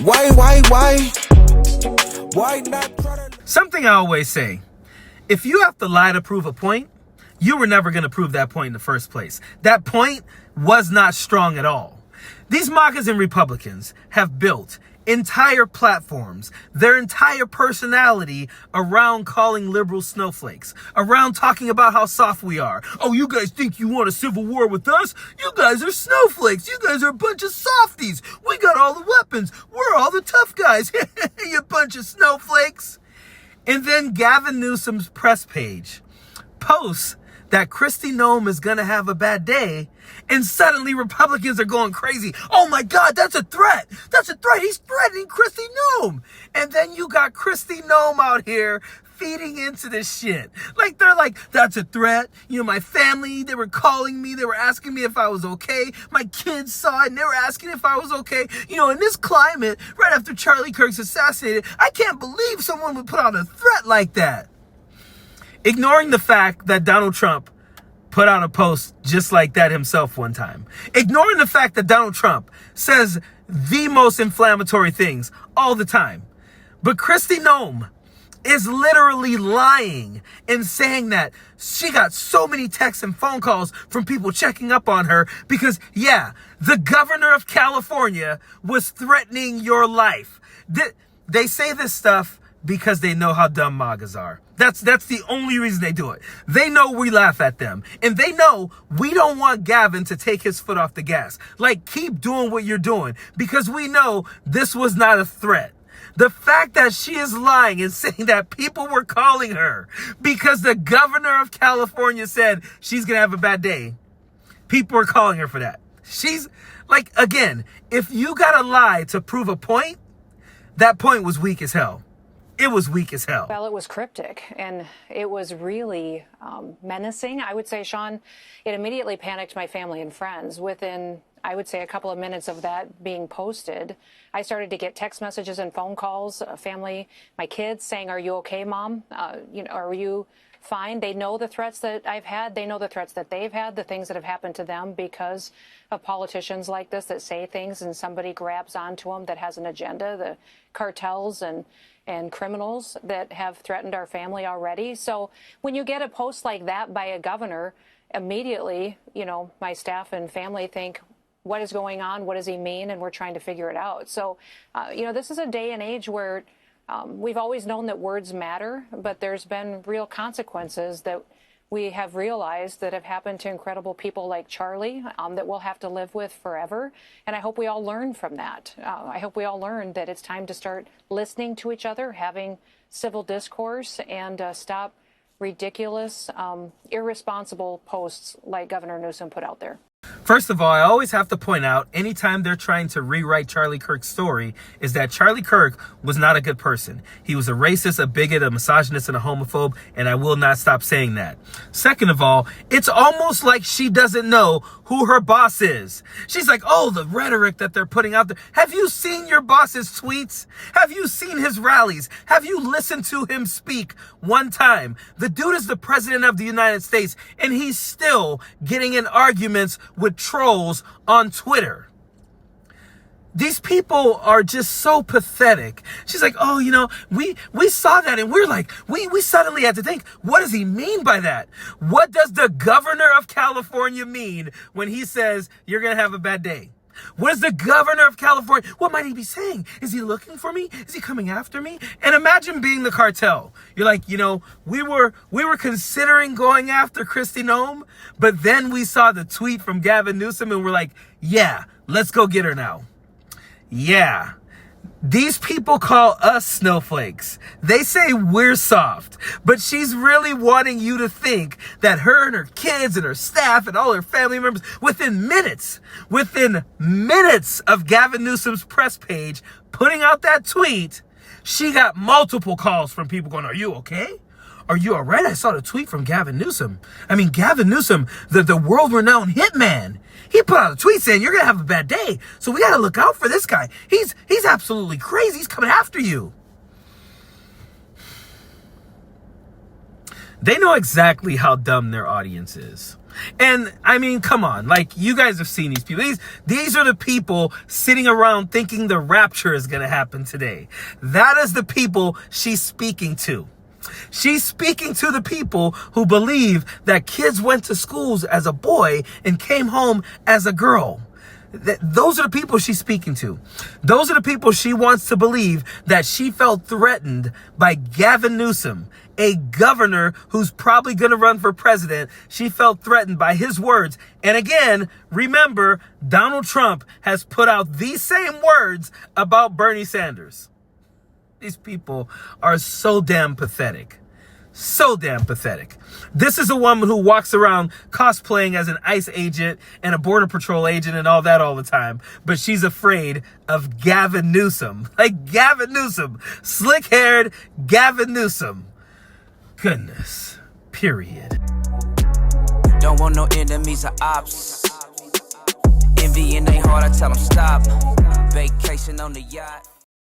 Why not try to... Something I always say, if you have to lie to prove a point, you were never going to prove that point in the first place. That point was not strong at all. These Magas and Republicans have built entire platforms, their entire personality around calling liberals snowflakes, around talking about how soft we are. Oh, you guys think you want a civil war with us? You guys are snowflakes. You guys are a bunch of softies. We got all the weapons. We're all the tough guys. You bunch of snowflakes. And then Gavin Newsom's press page posts that Kristi Noem is going to have a bad day, and suddenly Republicans are going crazy. Oh my God, that's a threat. That's a threat. He's threatening Kristi Noem. And then you got Kristi Noem out here feeding into this shit. Like, they're like, that's a threat. You know, my family, they were calling me. They were asking me if I was okay. My kids saw it and they were asking if I was okay. You know, in this climate, right after Charlie Kirk's assassinated, I can't believe someone would put out a threat like that. Ignoring the fact that Donald Trump put out a post just like that himself one time. Ignoring the fact that Donald Trump says the most inflammatory things all the time. But Kristi Noem is literally lying and saying that she got so many texts and phone calls from people checking up on her because, yeah, the governor of California was threatening your life. They say this stuff because they know how dumb Magas are. That's the only reason they do it. They know we laugh at them. And they know we don't want Gavin to take his foot off the gas. Like, keep doing what you're doing because we know this was not a threat. The fact that she is lying and saying that people were calling her because the governor of California said she's going to have a bad day. People are calling her for that. She's like, again, if you got to lie to prove a point, that point was weak as hell. It was weak as hell. Well, it was cryptic, and it was really menacing. I would say, Sean, it immediately panicked my family and friends. Within, I would say, a couple of minutes of that being posted, I started to get text messages and phone calls, family, my kids saying, "Are you okay, Mom? Are you fine?" They know the threats that I've had. They know the threats that they've had, the things that have happened to them because of politicians like this that say things and somebody grabs onto them that has an agenda, the cartels and criminals that have threatened our family already. So when you get a post like that by a governor, immediately, you know, my staff and family think, what is going on? What does he mean? And we're trying to figure it out. So, this is a day and age where we've always known that words matter, but there's been real consequences that we have realized that have happened to incredible people like Charlie that we'll have to live with forever. And I hope we all learn from that. I hope we all learn that it's time to start listening to each other, having civil discourse, and stop ridiculous, irresponsible posts like Governor Newsom put out there. First of all, I always have to point out, anytime they're trying to rewrite Charlie Kirk's story, is that Charlie Kirk was not a good person. He was a racist, a bigot, a misogynist, and a homophobe, and I will not stop saying that. Second of all, it's almost like she doesn't know who her boss is. She's like, oh, the rhetoric that they're putting out there. Have you seen your boss's tweets? Have you seen his rallies? Have you listened to him speak one time? The dude is the president of the United States, and he's still getting in arguments with trolls on Twitter. These people are just so pathetic. She's like, oh, we saw that and we're like, we suddenly had to think, what does he mean by that? What does the governor of California mean when he says you're going to have a bad day? What is the governor of California? What might he be saying? Is he looking for me? Is he coming after me? And imagine being the cartel. You're like, we were considering going after Kristi Noem, but then we saw the tweet from Gavin Newsom and we're like, yeah, let's go get her now. Yeah. These people call us snowflakes. They say we're soft, but she's really wanting you to think that her and her kids and her staff and all her family members, within minutes of Gavin Newsom's press page putting out that tweet, she got multiple calls from people going, are you okay? Are you all right? I saw the tweet from Gavin Newsom. I mean, Gavin Newsom, the world-renowned hitman, he put out a tweet saying, you're going to have a bad day. So we got to look out for this guy. He's absolutely crazy. He's coming after you. They know exactly how dumb their audience is. And I mean, come on, like, you guys have seen these people. These are the people sitting around thinking the rapture is going to happen today. That is the people she's speaking to. She's speaking to the people who believe that kids went to schools as a boy and came home as a girl. Those are the people she's speaking to. Those are the people she wants to believe that she felt threatened by Gavin Newsom, a governor who's probably going to run for president. She felt threatened by his words. And again, remember, Donald Trump has put out these same words about Bernie Sanders. These people are so damn pathetic. So damn pathetic. This is a woman who walks around cosplaying as an ICE agent and a Border Patrol agent and all that all the time. But she's afraid of Gavin Newsom. Like Gavin Newsom. Slick-haired Gavin Newsom. Goodness. Period. Don't want no enemies or ops. Envy in their heart, I tell them stop. Vacation on the yacht.